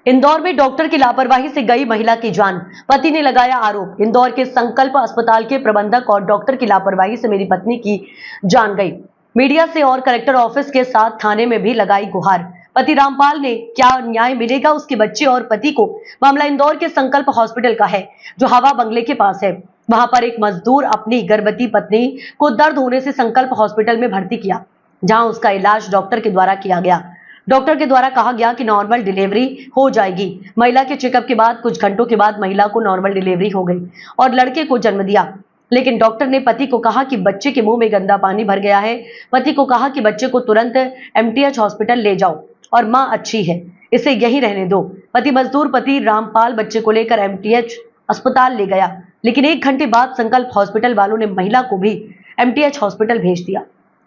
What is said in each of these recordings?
इंदौर में डॉक्टर की लापरवाही से गई महिला की जान, पति ने लगाया आरोप। इंदौर के संकल्प अस्पताल के प्रबंधक और डॉक्टर की लापरवाही से मेरी पत्नी की जान गई। मीडिया से और कलेक्टर ऑफिस के साथ थाने में भी लगाई गुहार। पति रामपाल ने क्या न्याय मिलेगा उसके बच्चे और पति को। मामला इंदौर के संकल्प हॉस्पिटल का है, जो हवा बंगले के पास है। वहां पर एक मजदूर अपनी गर्भवती पत्नी को दर्द होने से संकल्प हॉस्पिटल में भर्ती किया, जहां उसका इलाज डॉक्टर के द्वारा किया गया। डॉक्टर के द्वारा कहा गया कि नॉर्मल डिलीवरी हो जाएगी। महिला के चेकअप के बाद कुछ घंटों के बाद महिला को नॉर्मल डिलीवरी हो गई और लड़के को जन्म दिया। लेकिन डॉक्टर ने पति को कहा कि बच्चे के मुंह में गंदा पानी भर गया है। पति को कहा कि बच्चे को तुरंत एमटीएच हॉस्पिटल ले जाओ और मां अच्छी है, इसे यहीं रहने दो। पति मजदूर पति रामपाल बच्चे को लेकर एमटीएच अस्पताल ले गया, लेकिन 1 घंटे बाद संकल्प हॉस्पिटल वालों ने महिला को भी एमटीएच हॉस्पिटल भेज दिया।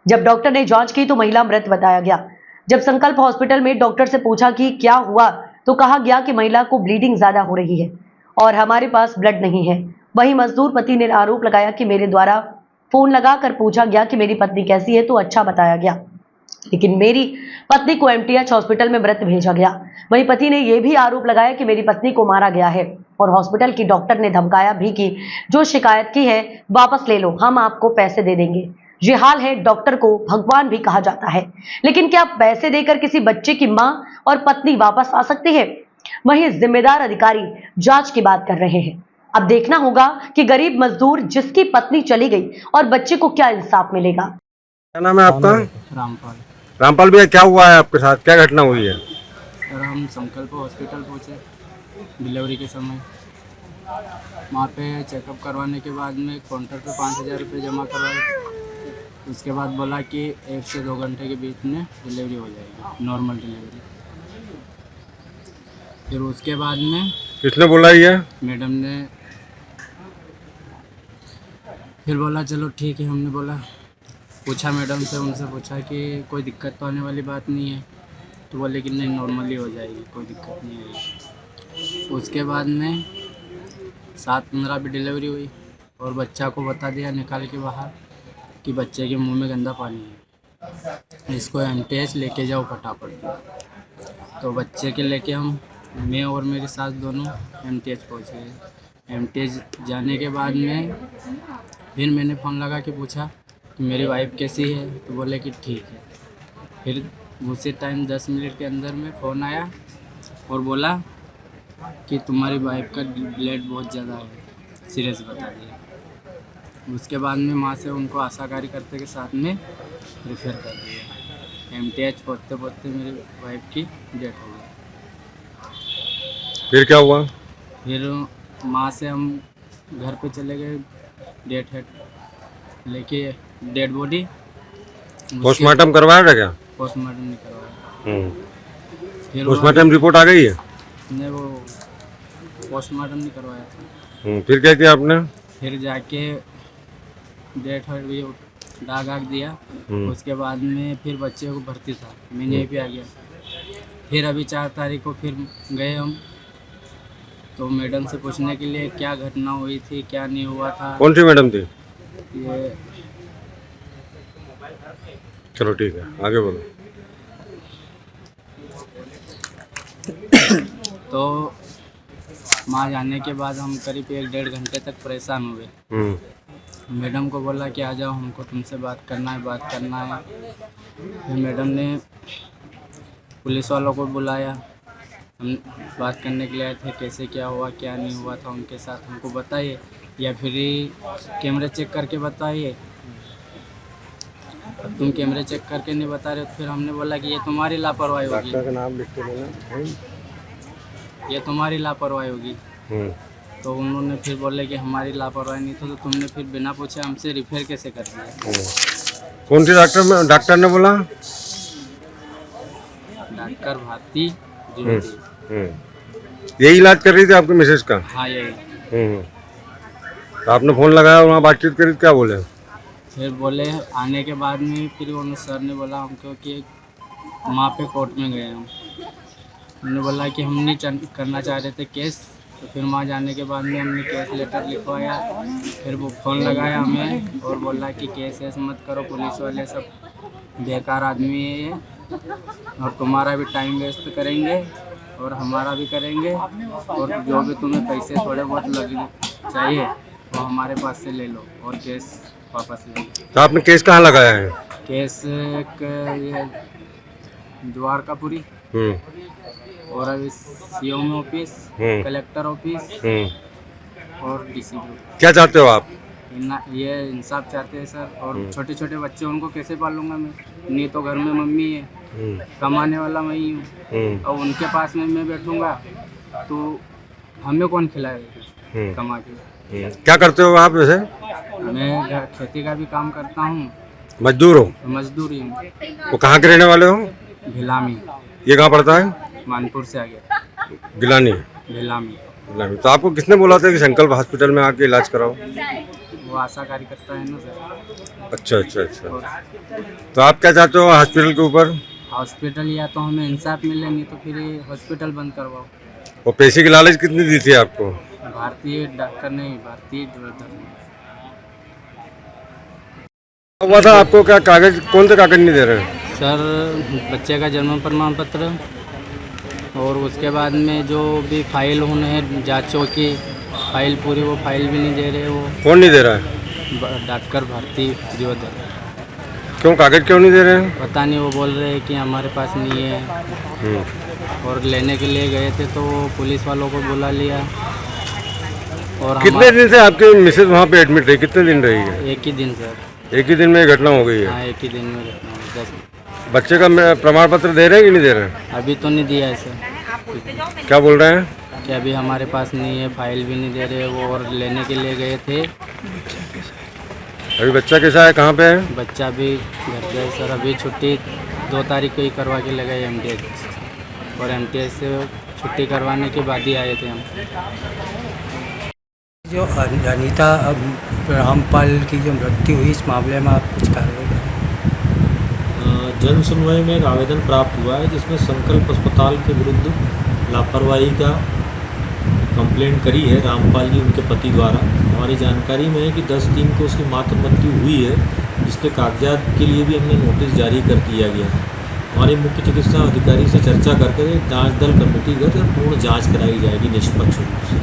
जब डॉक्टर ने जांच की तो महिला मृत बताया गया। जब संकल्प हॉस्पिटल में डॉक्टर से पूछा कि क्या हुआ, तो कहा गया कि महिला को ब्लीडिंग ज्यादा हो रही है और हमारे पास ब्लड नहीं है। वहीं मजदूर पति ने आरोप लगाया कि मेरे द्वारा फोन लगाकर पूछा गया कि मेरी पत्नी कैसी है, तो अच्छा बताया गया, लेकिन मेरी पत्नी को एमटीएच हॉस्पिटल में मृत भेजा गया। वहीं पति ने यह भी आरोप लगाया कि मेरी पत्नी को मारा गया है और हॉस्पिटल की डॉक्टर ने धमकाया भी कि जो शिकायत की है वापस ले लो, हम आपको पैसे दे देंगे। ये हाल है, डॉक्टर को भगवान भी कहा जाता है, लेकिन क्या पैसे देकर किसी बच्चे की मां और पत्नी वापस आ सकती है? वहीं जिम्मेदार अधिकारी जांच की बात कर रहे हैं। अब देखना होगा कि गरीब मजदूर जिसकी पत्नी चली गई और बच्चे को क्या इंसाफ मिलेगा। क्या नाम है आपका? रामपाल। रामपाल भैया, क्या हुआ है आपके साथ, क्या घटना हुई है? सर, हम संकल्प हॉस्पिटल पहुँचे डिलीवरी के समय। वहाँ पे चेकअप करवाने के बाद में काउंटर पे 5,000 रुपये जमा करवाए। उसके बाद बोला कि 1 से 2 घंटे के बीच में डिलीवरी हो जाएगी, नॉर्मल डिलीवरी। फिर उसके बाद में किसने बोला ये? मैडम ने फिर बोला चलो ठीक है। हमने बोला, पूछा मैडम से, उनसे पूछा कि कोई दिक्कत तो आने वाली बात नहीं है, तो बोले कि नहीं नॉर्मली हो जाएगी, कोई दिक्कत नहीं आएगी। उसके बाद में 7:15 पे डिलीवरी हुई और बच्चा को बता दिया निकाल के बाहर कि बच्चे के मुंह में गंदा पानी है, इसको एमटीएच लेके जाओ फटाफट। तो बच्चे के लेके मैं और मेरी सास दोनों एमटीएच पहुँचे। एमटीएच जाने के बाद में फिर मैंने फ़ोन लगा के पूछा कि मेरी वाइफ कैसी है, तो बोले कि ठीक है। फिर उसी टाइम 10 मिनट के अंदर में फ़ोन आया और बोला कि तुम्हारी वाइफ का ब्लड बहुत ज़्यादा है, सीरियस बता दिया। उसके बाद में वहाँ से उनको आशा कार्यकर्ता के साथ में रेफर कर दिया। एमटीएच पहुँचते पहुँचते मेरी वाइफ की डेथ हो गई। फिर क्या हुआ? फिर वहाँ से हम घर पे चले गए, डेथ हेड लेके डेड बॉडी। पोस्टमार्टम करवाया था क्या? पोस्टमार्टम नहीं करवाया। फिर पोस्टमार्टम रिपोर्ट आ गई है? नहीं, वो पोस्टमार्टम नहीं करवाया था। फिर क्या किया आपने? फिर जाके डेथ हेड भी दाग आग दिया। उसके बाद में फिर बच्चे को भर्ती था, मैं यहीं पे आ गया। फिर अभी 4 तारीख को फिर गए हम, तो मैडम से पूछने के लिए क्या घटना हुई थी, क्या नहीं हुआ था। कौन सी मैडम थी? ये चलो ठीक है, आगे बोलो। तो वहाँ जाने के बाद हम करीब 1-1.5 घंटे तक परेशान हुए। मैडम को बोला कि आ जाओ, हमको तुमसे बात करना है। फिर मैडम ने पुलिस वालों को बुलाया, हम बात करने के लिए आए थे, कैसे क्या हुआ क्या नहीं हुआ था उनके साथ, हमको बताइए या फिर कैमरे चेक करके बताइए। अब तुम कैमरे चेक करके नहीं बता रहे, तो फिर हमने बोला कि ये तुम्हारी लापरवाही होगी, डॉक्टर का नाम लिख के देना। ये तुम्हारी लापरवाही होगी। तो उन्होंने फिर बोले कि हमारी लापरवाही नहीं था, तो तुमने फिर बिना पूछे हमसे रिफेर कैसे कर दिया। कौन सी डॉक्टर ने बोला? डॉक्टर भारती द्विवेदी। यही इलाज कर रही थी आपकी मिसेज का? हाँ, यही। तो आपने फोन लगाया और वहाँ बातचीत करी, क्या बोले? फिर बोले आने के बाद में फिर उन्होंने सर ने बोला हमको कि वहाँ पे कोर्ट में गए हम। हमने बोला कि हम नहीं करना चाह रहे थे केस। तो फिर वहाँ जाने के बाद में हमने केस लेटर लिखवाया। फिर वो फ़ोन लगाया हमें और बोला कि केस ऐसे मत करो, पुलिस वाले सब बेकार आदमी है ये और तुम्हारा भी टाइम वेस्ट करेंगे और हमारा भी करेंगे, और जो भी तुम्हें पैसे थोड़े बहुत लगे चाहिए वो हमारे पास से ले लो और केस वापस ले लो। तो आपने केस कहाँ लगाया है? केस एक ये द्वारकापुरी और अभी सीएम ऑफिस, कलेक्टर ऑफिस और डीसी। क्या चाहते हो आप? ये इंसाफ चाहते हैं सर। और छोटे छोटे बच्चे उनको कैसे पालूंगा मैं? नहीं तो घर में मम्मी है, कमाने वाला मैं ही हूँ, और उनके पास में मैं बैठूंगा तो हमें कौन खिलाएगा कमा के? क्या करते हो आप वैसे? मैं खेती का भी काम करता हूँ। मजदूर हो? मजदूरी हूँ। वो कहाँ के रहने वाले हो? भिलामी। ये कहाँ पड़ता है? मानपुर से आगे गिलानी। भिलामी। तो आपको किसने बोला था कि संकल्प हॉस्पिटल में आके इलाज कराओ? वो आशा कार्यकर्ता है ना सर। अच्छा अच्छा अच्छा। तो आप क्या चाहते हो हॉस्पिटल के ऊपर? हॉस्पिटल या तो हमें इंसाफ मिले, नहीं तो फिर ये हॉस्पिटल बंद करवाओ। और पैसे की लालच कितनी दी थी आपको? भारतीय डॉक्टर नहीं, भारतीय डॉक्टर नहीं। हुआ था आपको क्या कागज, कौन से कागज नहीं दे रहे हैं? सर बच्चे का जन्म प्रमाण पत्र और उसके बाद में जो भी फाइल होने हैं जांचों की फाइल पूरी, वो फाइल भी नहीं दे रहे। वो कौन नहीं दे रहा है? डॉक्टर भारती दियोदर। क्यों कागज क्यों नहीं दे रहे हैं? पता नहीं, वो बोल रहे हैं कि हमारे पास नहीं है। और लेने के लिए गए थे तो पुलिस वालों को बुला लिया। और कितने दिन से आपकी मिसेज वहाँ पे एडमिट रही? कितने दिन रही है? एक ही दिन सर। एक ही दिन में ये घटना हो गई है? हाँ, एक ही दिन में घटना हुई। 10 बच्चे का प्रमाण पत्र दे रहे हैं कि नहीं दे रहे हैं? अभी तो नहीं दिया है सर। क्या बोल रहे हैं? कि अभी हमारे पास नहीं है, फाइल भी नहीं दे रहे वो, और लेने के लिए गए थे। अभी बच्चा कैसा है, कहाँ पे है? बच्चा भी घर पे है सर। अभी छुट्टी 2 तारीख को ही करवा के लगा एमटीएच, और एमटीएच से छुट्टी करवाने के बाद ही आए थे हम। जो अनीता रामपाल की जो मृत्यु हुई, इस मामले में आप कुछ कार्रवाई करें? जन सुनवाई में एक आवेदन प्राप्त हुआ है जिसमें संकल्प अस्पताल के विरुद्ध लापरवाही का कंप्लेंट करी है रामपाल जी उनके पति द्वारा। हमारी जानकारी में है कि 10/3 को उसकी मातृ मृत्यु हुई है, जिसके कागजात के लिए भी हमने नोटिस जारी कर दिया गया है। हमारे मुख्य चिकित्सा अधिकारी से चर्चा करके एक जांच दल कमेटी गत पूर्ण जांच कराई जाएगी निष्पक्ष रूप से।